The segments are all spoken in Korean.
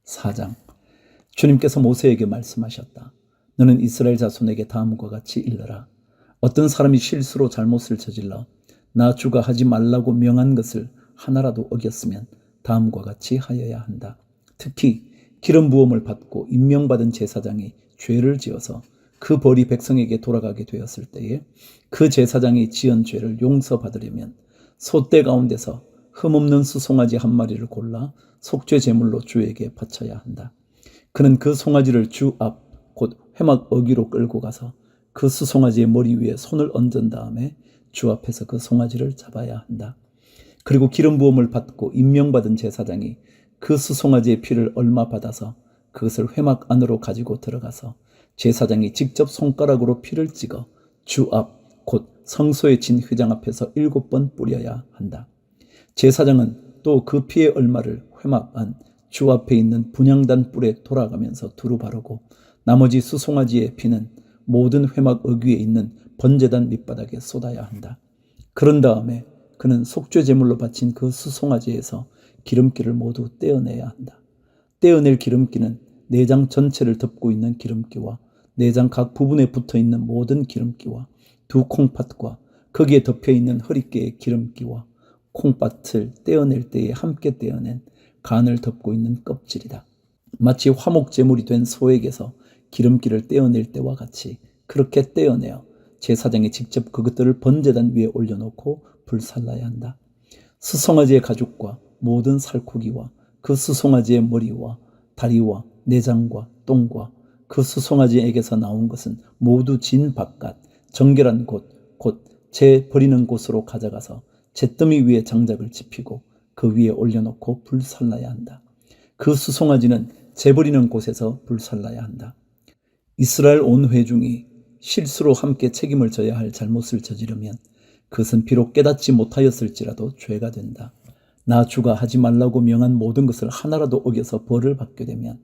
4장. 주님께서 모세에게 말씀하셨다. 너는 이스라엘 자손에게 다음과 같이 일러라. 어떤 사람이 실수로 잘못을 저질러 나 주가 하지 말라고 명한 것을 하나라도 어겼으면 다음과 같이 하여야 한다. 특히 기름 부음을 받고 임명받은 제사장이 죄를 지어서 그 벌이 백성에게 돌아가게 되었을 때에 그 제사장이 지은 죄를 용서받으려면 소떼 가운데서 흠없는 수송아지 한 마리를 골라 속죄 제물로 주에게 바쳐야 한다. 그는 그 송아지를 주 앞 곧 회막 어귀로 끌고 가서 그 수송아지의 머리 위에 손을 얹은 다음에 주 앞에서 그 송아지를 잡아야 한다. 그리고 기름 부음을 받고 임명받은 제사장이 그 수송아지의 피를 얼마 받아서 그것을 회막 안으로 가지고 들어가서 제사장이 직접 손가락으로 피를 찍어 주 앞 곧 성소에 진 휘장 앞에서 7번 뿌려야 한다. 제사장은 또 그 피의 얼마를 회막 안 주 앞에 있는 분향단 뿔에 돌아가면서 두루 바르고 나머지 수송아지의 피는 모든 회막 어귀에 있는 번제단 밑바닥에 쏟아야 한다. 그런 다음에 그는 속죄 제물로 바친 그 수송아지에서 기름기를 모두 떼어내야 한다. 떼어낼 기름기는 내장 전체를 덮고 있는 기름기와 내장 각 부분에 붙어있는 모든 기름기와 두 콩팥과 거기에 덮여있는 허리깨의 기름기와 콩팥을 떼어낼 때에 함께 떼어낸 간을 덮고 있는 껍질이다. 마치 화목 제물이 된 소에게서 기름기를 떼어낼 때와 같이 그렇게 떼어내어 제사장이 직접 그것들을 번제단 위에 올려놓고 불살라야 한다. 수송아지의 가죽과 모든 살코기와 그 수송아지의 머리와 다리와 내장과 똥과 그 수송아지에게서 나온 것은 모두 진 바깥 정결한 곧 재 버리는 곳으로 가져가서 잿더미 위에 장작을 지피고 그 위에 올려놓고 불살라야 한다. 그 수송아지는 재 버리는 곳에서 불살라야 한다. 이스라엘 온 회중이 실수로 함께 책임을 져야 할 잘못을 저지르면 그것은 비록 깨닫지 못하였을지라도 죄가 된다. 나 주가 하지 말라고 명한 모든 것을 하나라도 어겨서 벌을 받게 되면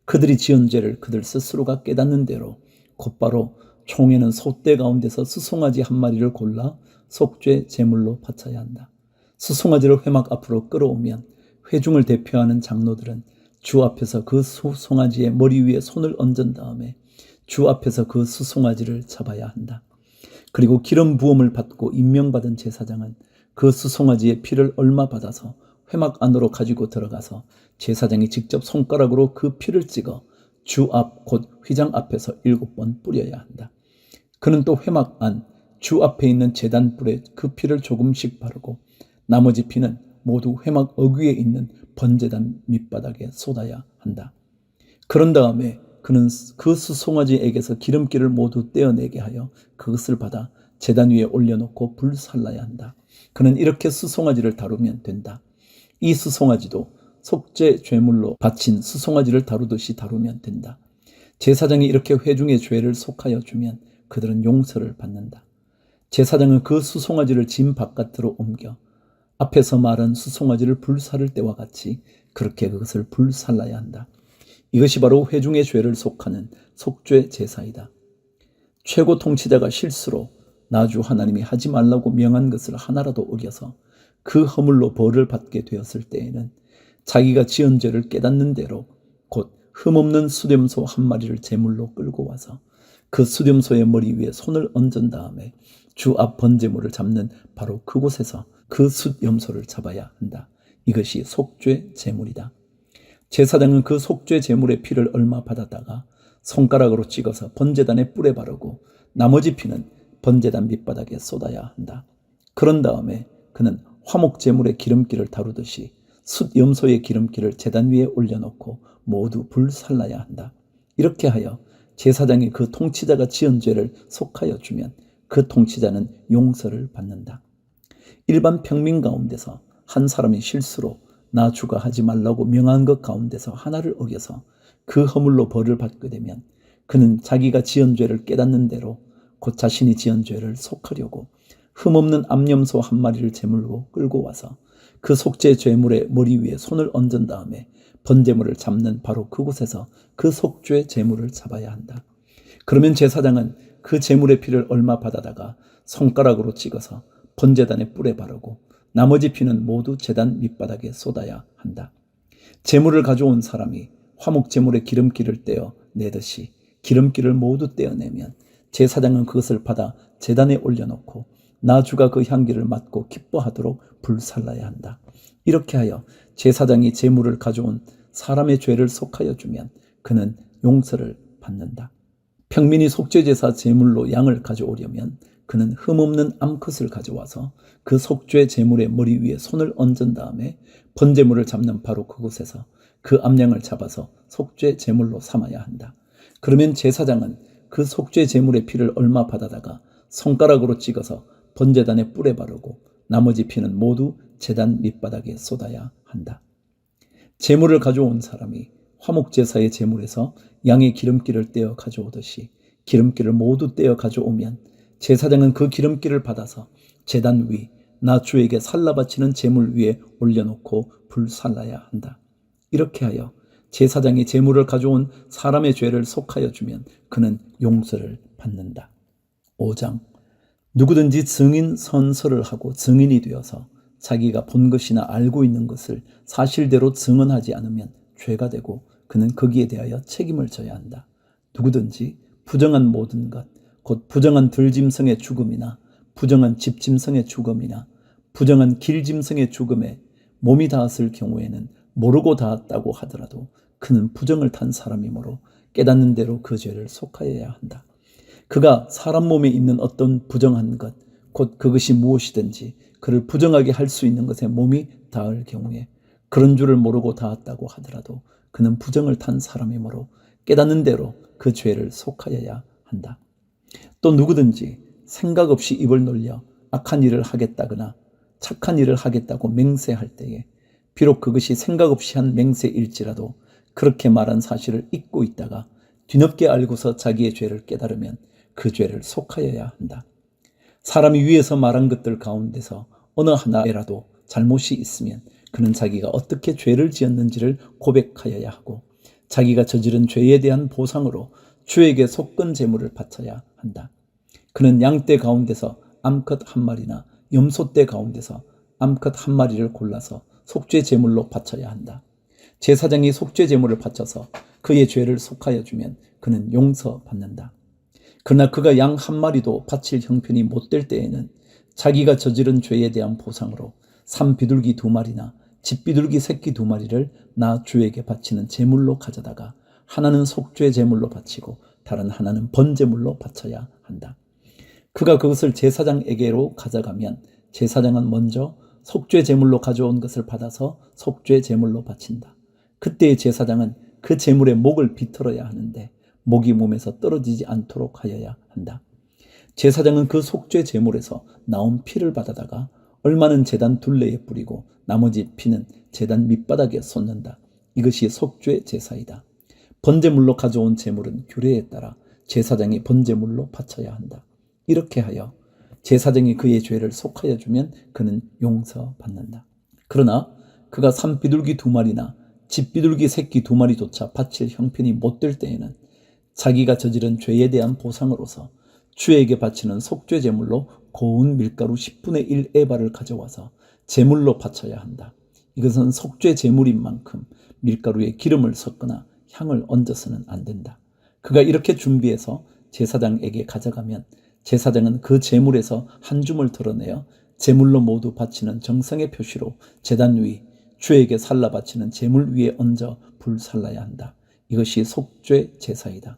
그들이 지은 죄를 그들 스스로가 깨닫는 대로 곧바로 총회는 소떼 가운데서 수송아지 한 마리를 골라 속죄 제물로 바쳐야 한다. 수송아지를 회막 앞으로 끌어오면 회중을 대표하는 장로들은 주 앞에서 그 수송아지의 머리 위에 손을 얹은 다음에 주 앞에서 그 수송아지를 잡아야 한다. 그리고 기름 부음을 받고 임명받은 제사장은 그 수송아지의 피를 얼마 받아서 회막 안으로 가지고 들어가서 제사장이 직접 손가락으로 그 피를 찍어 주 앞 곧 휘장 앞에서 7번 뿌려야 한다. 그는 또 회막 안 주 앞에 있는 제단 뿔에 그 피를 조금씩 바르고 나머지 피는 모두 회막 어귀에 있는 번제단 밑바닥에 쏟아야 한다. 그런 다음에 그는 그 수송아지에게서 기름기를 모두 떼어내게 하여 그것을 받아 제단 위에 올려놓고 불살라야 한다. 그는 이렇게 수송아지를 다루면 된다. 이 수송아지도 속죄 죄물로 바친 수송아지를 다루듯이 다루면 된다. 제사장이 이렇게 회중의 죄를 속하여 주면 그들은 용서를 받는다. 제사장은 그 수송아지를 진 바깥으로 옮겨 앞에서 말한 수송아지를 불살을 때와 같이 그렇게 그것을 불살라야 한다. 이것이 바로 회중의 죄를 속하는 속죄 제사이다. 최고 통치자가 실수로 나 주 하나님이 하지 말라고 명한 것을 하나라도 어겨서 그 허물로 벌을 받게 되었을 때에는 자기가 지은 죄를 깨닫는 대로 곧 흠없는 수렴소 한 마리를 제물로 끌고 와서 그 수렴소의 머리 위에 손을 얹은 다음에 주 앞 번제물을 잡는 바로 그곳에서 그 숫염소를 잡아야 한다. 이것이 속죄 제물이다. 제사장은 그 속죄 제물의 피를 얼마 받았다가 손가락으로 찍어서 번제단의 뿔에 바르고 나머지 피는 번제단 밑바닥에 쏟아야 한다. 그런 다음에 그는 화목 제물의 기름기를 다루듯이 숫염소의 기름기를 제단 위에 올려놓고 모두 불살라야 한다. 이렇게 하여 제사장이 그 통치자가 지은 죄를 속하여 주면 그 통치자는 용서를 받는다. 일반 평민 가운데서 한 사람이 실수로 나 주가 하지 말라고 명한 것 가운데서 하나를 어겨서 그 허물로 벌을 받게 되면 그는 자기가 지은 죄를 깨닫는 대로 곧 자신이 지은 죄를 속하려고 흠없는 암염소 한 마리를 제물로 끌고 와서 그 속죄 제물의 머리 위에 손을 얹은 다음에 번제물을 잡는 바로 그곳에서 그 속죄 제물을 잡아야 한다. 그러면 제사장은 그 제물의 피를 얼마 받아다가 손가락으로 찍어서 번제단의 뿔에 바르고 나머지 피는 모두 제단 밑바닥에 쏟아야 한다. 제물을 가져온 사람이 화목 제물에 기름기를 떼어 내듯이 기름기를 모두 떼어내면 제사장은 그것을 받아 제단에 올려놓고 나주가 그 향기를 맡고 기뻐하도록 불살라야 한다. 이렇게 하여 제사장이 제물을 가져온 사람의 죄를 속하여 주면 그는 용서를 받는다. 평민이 속죄제사 제물로 양을 가져오려면 그는 흠없는 암컷을 가져와서 그 속죄 제물의 머리 위에 손을 얹은 다음에 번제물을 잡는 바로 그곳에서 그 암양을 잡아서 속죄 제물로 삼아야 한다. 그러면 제사장은 그 속죄 제물의 피를 얼마 받아다가 손가락으로 찍어서 번제단에 뿔에 바르고 나머지 피는 모두 제단 밑바닥에 쏟아야 한다. 제물을 가져온 사람이 화목제사의 제물에서 양의 기름기를 떼어 가져오듯이 기름기를 모두 떼어 가져오면 제사장은 그 기름기를 받아서 제단 위 나 주에게 살라 바치는 제물 위에 올려놓고 불살라야 한다. 이렇게 하여 제사장이 제물을 가져온 사람의 죄를 속하여 주면 그는 용서를 받는다. 5장 누구든지 증인 선서를 하고 증인이 되어서 자기가 본 것이나 알고 있는 것을 사실대로 증언하지 않으면 죄가 되고 그는 거기에 대하여 책임을 져야 한다. 누구든지 부정한 모든 것, 곧 부정한 들짐승의 죽음이나 부정한 집짐승의 죽음이나 부정한 길짐승의 죽음에 몸이 닿았을 경우에는 모르고 닿았다고 하더라도 그는 부정을 탄 사람이므로 깨닫는 대로 그 죄를 속하여야 한다. 그가 사람 몸에 있는 어떤 부정한 것, 곧 그것이 무엇이든지 그를 부정하게 할 수 있는 것에 몸이 닿을 경우에 그런 줄을 모르고 닿았다고 하더라도 그는 부정을 탄 사람이므로 깨닫는 대로 그 죄를 속하여야 한다. 또 누구든지 생각 없이 입을 놀려 악한 일을 하겠다거나 착한 일을 하겠다고 맹세할 때에 비록 그것이 생각 없이 한 맹세일지라도 그렇게 말한 사실을 잊고 있다가 뒤늦게 알고서 자기의 죄를 깨달으면 그 죄를 속하여야 한다. 사람이 위에서 말한 것들 가운데서 어느 하나에라도 잘못이 있으면 그는 자기가 어떻게 죄를 지었는지를 고백하여야 하고 자기가 저지른 죄에 대한 보상으로 주에게 속건 제물을 바쳐야 한다. 그는 양떼 가운데서 암컷 한 마리나 염소떼 가운데서 암컷 한 마리를 골라서 속죄 제물로 바쳐야 한다. 제사장이 속죄 제물을 바쳐서 그의 죄를 속하여 주면 그는 용서받는다. 그러나 그가 양 한 마리도 바칠 형편이 못 될 때에는 자기가 저지른 죄에 대한 보상으로 산비둘기 2마리나 집비둘기 새끼 2마리를 나 주에게 바치는 제물로 가져다가 하나는 속죄 제물로 바치고 다른 하나는 번제물로 바쳐야 한다. 그가 그것을 제사장에게로 가져가면 제사장은 먼저 속죄 제물로 가져온 것을 받아서 속죄 제물로 바친다. 그때의 제사장은 그 제물의 목을 비틀어야 하는데 목이 몸에서 떨어지지 않도록 하여야 한다. 제사장은 그 속죄 제물에서 나온 피를 받아다가 얼마는 제단 둘레에 뿌리고 나머지 피는 제단 밑바닥에 쏟는다. 이것이 속죄 제사이다. 번제물로 가져온 제물은 규례에 따라 제사장이 번제물로 바쳐야 한다. 이렇게 하여 제사장이 그의 죄를 속하여 주면 그는 용서받는다. 그러나 그가 산비둘기 2마리나 집비둘기 새끼 2마리조차 바칠 형편이 못 될 때에는 자기가 저지른 죄에 대한 보상으로서 주에게 바치는 속죄 제물로 고운 밀가루 10분의 1 에바를 가져와서 제물로 바쳐야 한다. 이것은 속죄 제물인 만큼 밀가루에 기름을 섞거나 향을 얹어서는 안 된다. 그가 이렇게 준비해서 제사장에게 가져가면 제사장은 그 제물에서 한 줌을 덜어내어 제물로 모두 바치는 정성의 표시로 제단 위 주에게 살라 바치는 제물 위에 얹어 불살라야 한다. 이것이 속죄 제사이다.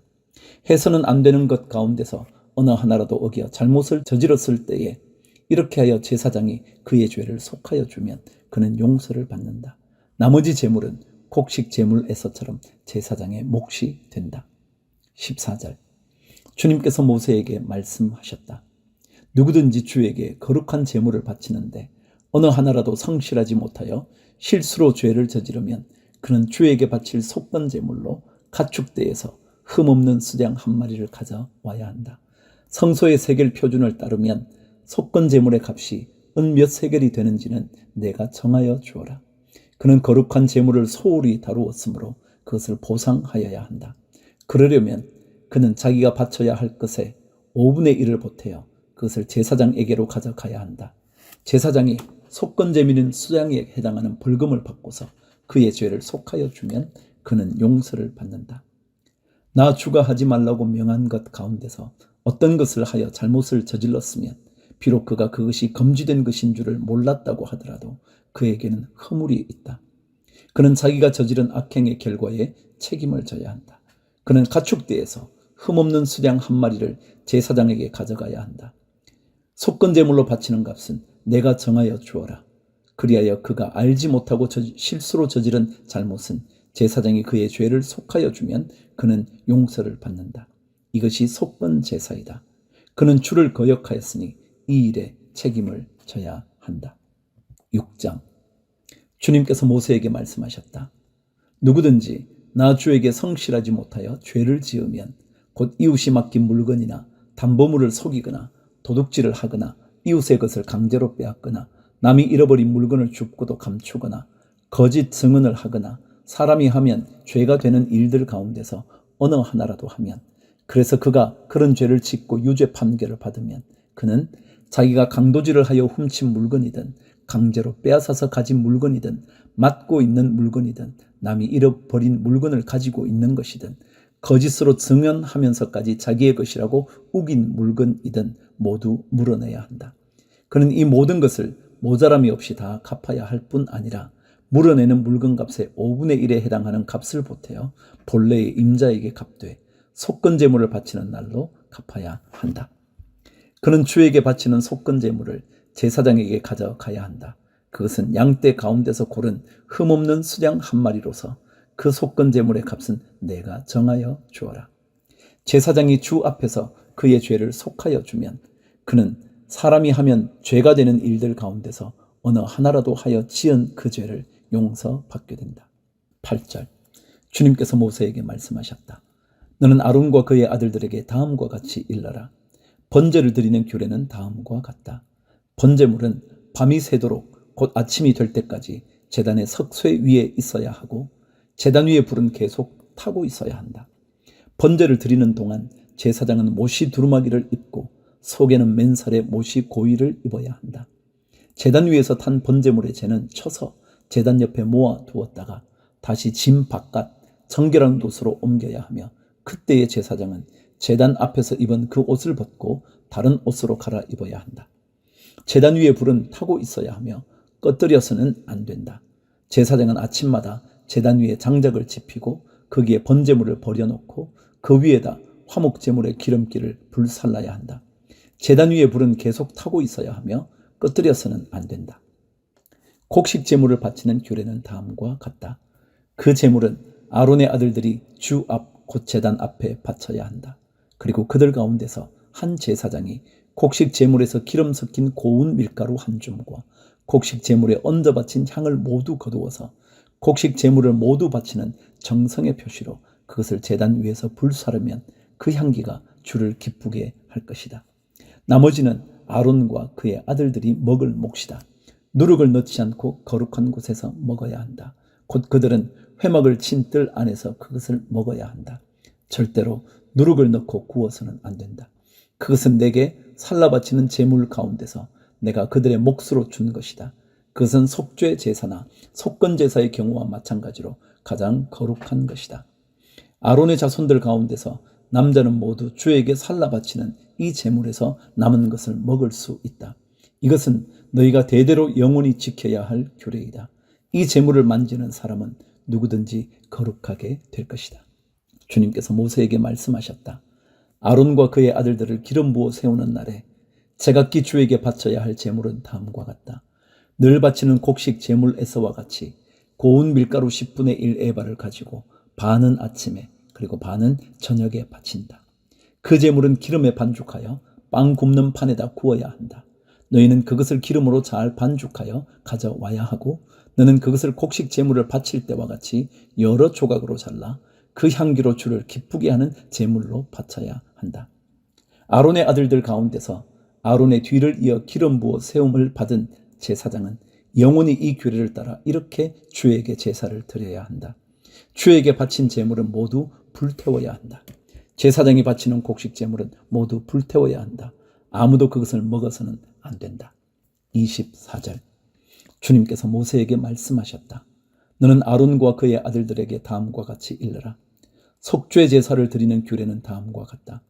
해서는 안 되는 것 가운데서 어느 하나라도 어겨 잘못을 저질렀을 때에 이렇게 하여 제사장이 그의 죄를 속하여 주면 그는 용서를 받는다. 나머지 제물은 곡식 제물에서처럼 제사장의 몫이 된다. 14절 주님께서 모세에게 말씀하셨다. 누구든지 주에게 거룩한 제물을 바치는데 어느 하나라도 성실하지 못하여 실수로 죄를 저지르면 그는 주에게 바칠 속건 제물로 가축대에서 흠없는 수장 1마리를 가져와야 한다. 성소의 세겔 표준을 따르면 속건 제물의 값이 은 몇 세겔이 되는지는 내가 정하여 주어라. 그는 거룩한 제물을 소홀히 다루었으므로 그것을 보상하여야 한다. 그러려면 그는 자기가 바쳐야 할 것에 5분의 1을 보태어 그것을 제사장에게로 가져가야 한다. 제사장이 속건 제물인 수장에 해당하는 벌금을 받고서 그의 죄를 속하여 주면 그는 용서를 받는다. 나 주가 하지 말라고 명한 것 가운데서 어떤 것을 하여 잘못을 저질렀으면 비록 그가 그것이 금지된 것인 줄을 몰랐다고 하더라도 그에게는 허물이 있다. 그는 자기가 저지른 악행의 결과에 책임을 져야 한다. 그는 가축대에서 흠없는 수량 한 마리를 제사장에게 가져가야 한다. 속건제물로 바치는 값은 내가 정하여 주어라. 그리하여 그가 알지 못하고 실수로 저지른 잘못은 제사장이 그의 죄를 속하여 주면 그는 용서를 받는다. 이것이 속건제사이다. 그는 주를 거역하였으니 이 일에 책임을 져야 한다. 6장. 주님께서 모세에게 말씀하셨다. 누구든지 나 주에게 성실하지 못하여 죄를 지으면 곧 이웃이 맡긴 물건이나 담보물을 속이거나 도둑질을 하거나 이웃의 것을 강제로 빼앗거나 남이 잃어버린 물건을 줍고도 감추거나 거짓 증언을 하거나 사람이 하면 죄가 되는 일들 가운데서 어느 하나라도 하면, 그래서 그가 그런 죄를 짓고 유죄 판결을 받으면 그는 자기가 강도질을 하여 훔친 물건이든 강제로 빼앗아서 가진 물건이든 맡고 있는 물건이든 남이 잃어버린 물건을 가지고 있는 것이든 거짓으로 증언하면서까지 자기의 것이라고 우긴 물건이든 모두 물어내야 한다. 그는 이 모든 것을 모자람이 없이 다 갚아야 할 뿐 아니라 물어내는 물건값의 5분의 1에 해당하는 값을 보태어 본래의 임자에게 갚되 속건제물을 바치는 날로 갚아야 한다. 그는 주에게 바치는 속건제물을 제사장에게 가져가야 한다. 그것은 양떼 가운데서 고른 흠없는 수량 한 마리로서 그 속건제물의 값은 내가 정하여 주어라. 제사장이 주 앞에서 그의 죄를 속하여 주면 그는 사람이 하면 죄가 되는 일들 가운데서 어느 하나라도 하여 지은 그 죄를 용서받게 된다. 8절. 주님께서 모세에게 말씀하셨다. 너는 아론과 그의 아들들에게 다음과 같이 일러라. 번제를 드리는 규례는 다음과 같다. 번제물은 밤이 새도록 곧 아침이 될 때까지 제단의 석쇠 위에 있어야 하고 제단 위에 불은 계속 타고 있어야 한다. 번제를 드리는 동안 제사장은 못이 두루마기를 입고 속에는 맨살에 못이 고이를 입어야 한다. 제단 위에서 탄 번제물의 재는 쳐서 제단 옆에 모아 두었다가 다시 짐 바깥 정결한 곳으로 옮겨야 하며, 그때의 제사장은 제단 앞에서 입은 그 옷을 벗고 다른 옷으로 갈아입어야 한다. 제단 위에 불은 타고 있어야 하며 꺼뜨려서는 안 된다. 제사장은 아침마다 제단 위에 장작을 지피고 거기에 번제물을 버려놓고 그 위에다 화목제물의 기름기를 불살라야 한다. 제단 위에 불은 계속 타고 있어야 하며 꺼뜨려서는 안 된다. 곡식 제물을 바치는 규례는 다음과 같다. 그 제물은 아론의 아들들이 주 앞 곧 제단 앞에 바쳐야 한다. 그리고 그들 가운데서 한 제사장이 곡식 제물에서 기름 섞인 고운 밀가루 한 줌과 곡식 제물에 얹어 바친 향을 모두 거두어서 곡식 제물을 모두 바치는 정성의 표시로 그것을 제단 위에서 불사르면 그 향기가 주를 기쁘게 할 것이다. 나머지는 아론과 그의 아들들이 먹을 몫이다. 누룩을 넣지 않고 거룩한 곳에서 먹어야 한다. 곧 그들은 회막을 친 뜰 안에서 그것을 먹어야 한다. 절대로 누룩을 넣고 구워서는 안 된다. 그것은 내게 살라바치는 제물 가운데서 내가 그들의 몫으로 준 것이다. 그것은 속죄 제사나 속건 제사의 경우와 마찬가지로 가장 거룩한 것이다. 아론의 자손들 가운데서 남자는 모두 주에게 살라바치는 이 제물에서 남은 것을 먹을 수 있다. 이것은 너희가 대대로 영원히 지켜야 할 규례이다. 이 제물을 만지는 사람은 누구든지 거룩하게 될 것이다. 주님께서 모세에게 말씀하셨다. 아론과 그의 아들들을 기름 부어 세우는 날에 제각기 주에게 바쳐야 할 제물은 다음과 같다. 늘 바치는 곡식 제물에서와 같이 고운 밀가루 10분의 1 에바를 가지고 반은 아침에 그리고 반은 저녁에 바친다. 그 제물은 기름에 반죽하여 빵 굽는 판에다 구워야 한다. 너희는 그것을 기름으로 잘 반죽하여 가져와야 하고, 너는 그것을 곡식 제물을 바칠 때와 같이 여러 조각으로 잘라 그 향기로 주를 기쁘게 하는 제물로 바쳐야 한다. 아론의 아들들 가운데서 아론의 뒤를 이어 기름 부어 세움을 받은 제사장은 영원히 이 규례를 따라 이렇게 주에게 제사를 드려야 한다. 주에게 바친 제물은 모두 불태워야 한다. 제사장이 바치는 곡식 제물은 모두 불태워야 한다. 아무도 그것을 먹어서는 안 된다. 24절. 주님께서 모세에게 말씀하셨다. 너는 아론과 그의 아들들에게 다음과 같이 일러라. 속죄 제사를 드리는 규례는 다음과 같다.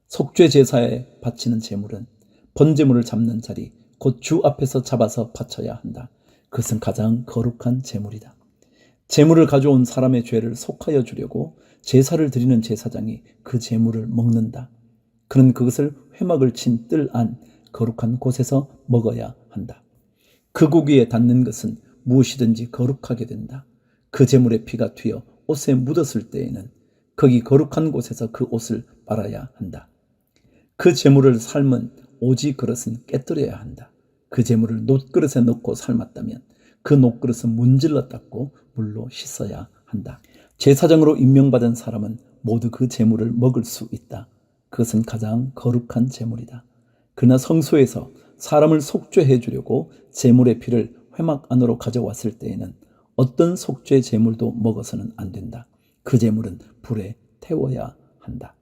속죄 제사에 바치는 제물은 번제물을 잡는 자리, 곧 주 앞에서 잡아서 바쳐야 한다. 그것은 가장 거룩한 제물이다. 제물을 가져온 사람의 죄를 속하여 주려고 제사를 드리는 제사장이 그 제물을 먹는다. 그는 그것을 회막을 친 뜰 안 거룩한 곳에서 먹어야 한다. 그 고기에 닿는 것은 무엇이든지 거룩하게 된다. 그 제물의 피가 튀어 옷에 묻었을 때에는 거기 거룩한 곳에서 그 옷을 빨아야 한다. 그 제물을 삶은 오지 그릇은 깨뜨려야 한다. 그 제물을 놋그릇에 넣고 삶았다면 그 놋그릇은 문질러 닦고 물로 씻어야 한다. 제사장으로 임명받은 사람은 모두 그 제물을 먹을 수 있다. 그것은 가장 거룩한 제물이다. 그러나 성소에서 사람을 속죄해 주려고 제물의 피를 회막 안으로 가져왔을 때에는 어떤 속죄 제물도 먹어서는 안 된다. 그 제물은 불에 태워야 한다.